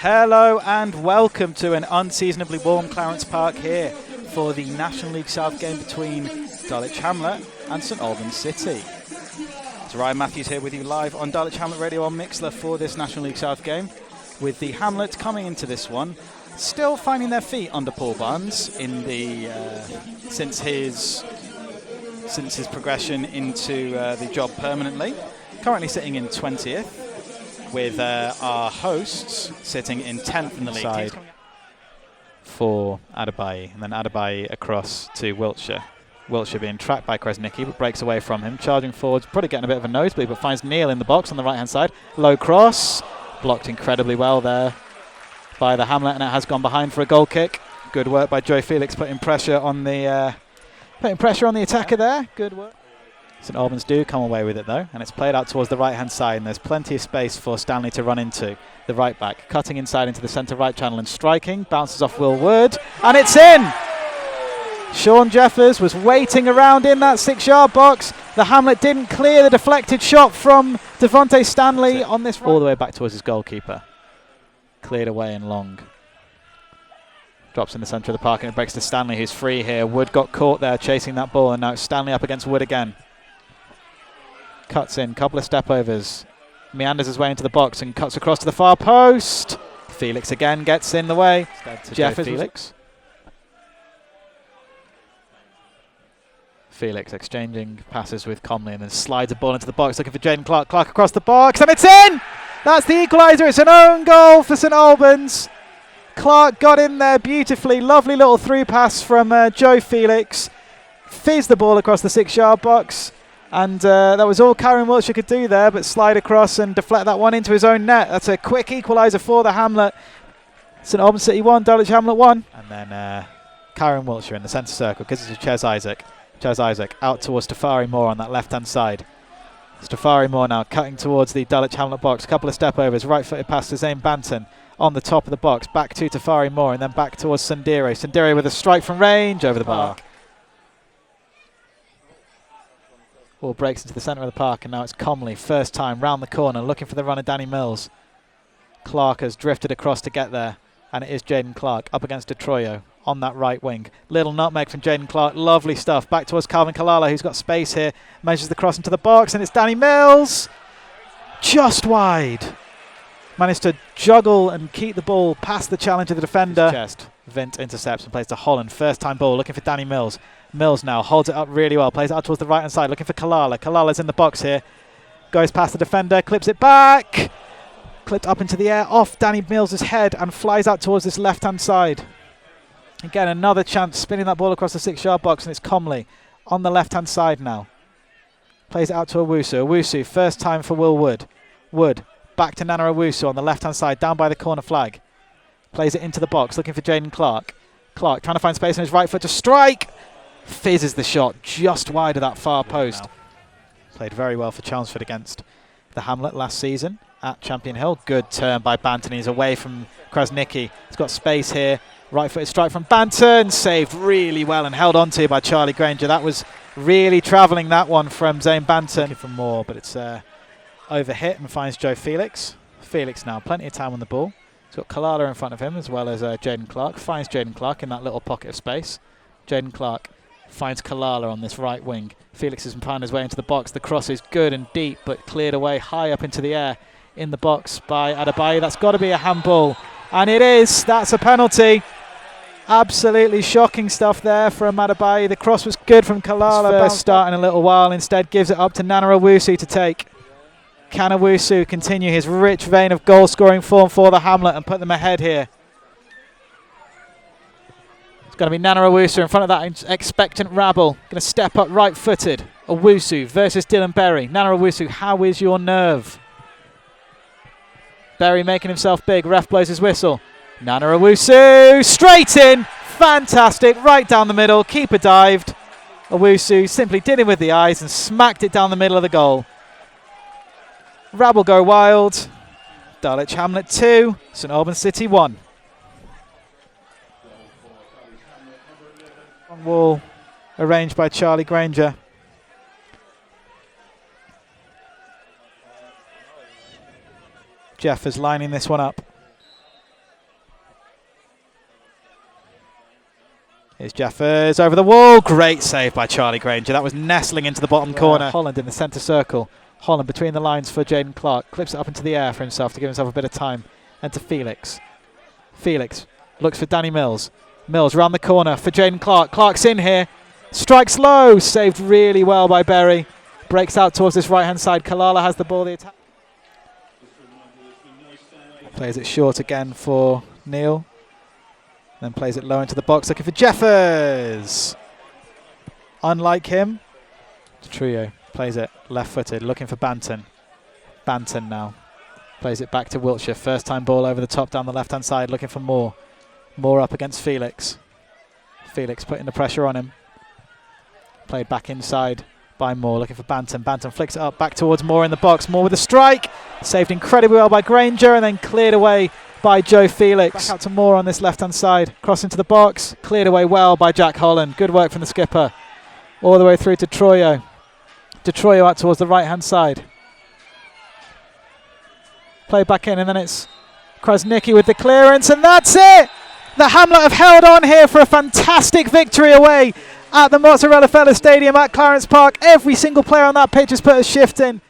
Hello and welcome to an unseasonably warm Clarence Park here for the National League South game between Dulwich Hamlet and St Albans City. So Ryan Matthews here with you live on Dulwich Hamlet Radio on Mixler for this National League South game, with the Hamlet coming into this one still finding their feet under Paul Barnes in the since his progression into the job permanently. Currently sitting in 20th. With our hosts sitting in 10th in the league. Side for Adebayi, and then Adebayi across to Wiltshire. Wiltshire being tracked by Kresnicki, but breaks away from him. Charging forwards, probably getting a bit of a nosebleed, but finds Neil in the box on the right-hand side. Low cross, blocked incredibly well there by the Hamlet, and it has gone behind for a goal kick. Good work by Joe Felix, putting pressure on the attacker there. Good work. St Albans do come away with it though, and it's played out towards the right-hand side, and there's plenty of space for Stanley to run into. The right back, cutting inside into the centre-right channel and striking, bounces off Will Wood, and it's in! Sean Jeffers was waiting around in that 6-yard box. The Hamlet didn't clear the deflected shot from Devontae Stanley on this all the way back towards his goalkeeper. Cleared away and long. Drops in the centre of the park, and it breaks to Stanley, who's free here. Wood got caught there chasing that ball, and now it's Stanley up against Wood again. Cuts in, couple of step overs, meanders his way into the box and cuts across to the far post. Felix again gets in the way. Jeffers. Felix exchanging passes with Comley and then slides a ball into the box looking for Jaden Clark. Clark across the box and it's in! That's the equaliser. It's an own goal for St Albans. Clark got in there beautifully. Lovely little through pass from Joe Felix. Fizzed the ball across the 6-yard box. And that was all Karen Wiltshire could do there, but slide across and deflect that one into his own net. That's a quick equaliser for the Hamlet. St Albans City 1, Dulwich Hamlet 1. And then Karen Wiltshire in the centre circle, gives it to Ches Isaac. Ches Isaac out towards Tafari Moore on that left-hand side. Tafari Moore now cutting towards the Dulwich Hamlet box. Couple of step overs, right-footed pass to Zane Banton on the top of the box. Back to Tafari Moore and then back towards Sundere. Sundere with a strike from range over the bar. Ball breaks into the centre of the park, and now it's Comley, first time round the corner, looking for the run of Danny Mills. Clark has drifted across to get there, and it is Jaden Clark up against DeTroyo on that right wing. Little nutmeg from Jaden Clark, lovely stuff. Back towards Calvin Kalala, who's got space here, measures the cross into the box, and it's Danny Mills, just wide. Managed to juggle and keep the ball past the challenge of the defender. Chest. Vint intercepts and plays to Holland, first time ball, looking for Danny Mills. Mills now holds it up really well, plays it out towards the right-hand side, looking for Kalala. Kalala's in the box here, goes past the defender, clips it back, clipped up into the air, off Danny Mills' head, and flies out towards this left-hand side. Again, another chance, spinning that ball across the 6-yard box, and it's Comley on the left-hand side now. Plays it out to Owusu. Owusu, first time for Will Wood. Wood, back to Nana Owusu on the left-hand side, down by the corner flag. Plays it into the box, looking for Jaden Clark. Clark trying to find space on his right foot to strike. Fizzes the shot just wide of that far post. Played very well for Chelmsford against the Hamlet last season at Champion Hill. Good turn by Banton. He's away from Kresnicki. He's got space here. Right footed strike from Banton. Saved really well and held on to by Charlie Granger. That was really travelling, that one from Zane Banton. Looking for more, but it's overhit and finds Joe Felix. Felix now, plenty of time on the ball. He's got Kalala in front of him as well as Jaden Clark. Finds Jaden Clark in that little pocket of space. Jaden Clark finds Kalala on this right wing. Felix has found his way into the box. The cross is good and deep, but cleared away high up into the air in the box by Adebayi. That's got to be a handball. And it is. That's a penalty. Absolutely shocking stuff there from Adebayi. The cross was good from Kalala. First start in a little while. Instead gives it up to Nana Owusu to take. Can Owusu continue his rich vein of goal-scoring form for the Hamlet and put them ahead here? It's going to be Nana Owusu in front of that expectant rabble. Going to step up right-footed. Owusu versus Dylan Berry. Nana Owusu, how is your nerve? Berry making himself big. Ref blows his whistle. Nana Owusu straight in. Fantastic. Right down the middle. Keeper dived. Owusu simply did it with the eyes and smacked it down the middle of the goal. Rabble go wild. Dulwich Hamlet 2, St Albans City 1. On wall arranged by Charlie Granger. Jeff is lining this one up. Here's Jeffers over the wall. Great save by Charlie Granger. That was nestling into the bottom corner. Holland in the centre circle. Holland between the lines for Jaden Clark. Clips it up into the air for himself to give himself a bit of time. And to Felix. Felix looks for Danny Mills. Mills round the corner for Jaden Clark. Clark's in here. Strikes low. Saved really well by Berry. Breaks out towards this right-hand side. Kalala has the ball. The attack. Plays it short again for Neil. Then plays it low into the box, looking for Jeffers. Unlike him, Trio plays it left-footed, looking for Banton. Banton now plays it back to Wiltshire. First time ball over the top down the left-hand side, looking for Moore. Moore up against Felix. Felix putting the pressure on him. Played back inside by Moore, looking for Banton. Banton flicks it up back towards Moore in the box. Moore with a strike. Saved incredibly well by Granger and then cleared away by Joe Felix. Back out to Moore on this left-hand side. Cross into the box. Cleared away well by Jack Holland. Good work from the skipper. All the way through to Troyo. To Troyo out towards the right-hand side. Play back in and then it's Krasnicki with the clearance and that's it! The Hamlet have held on here for a fantastic victory away at the Mozzarella Fella Stadium at Clarence Park. Every single player on that pitch has put a shift in.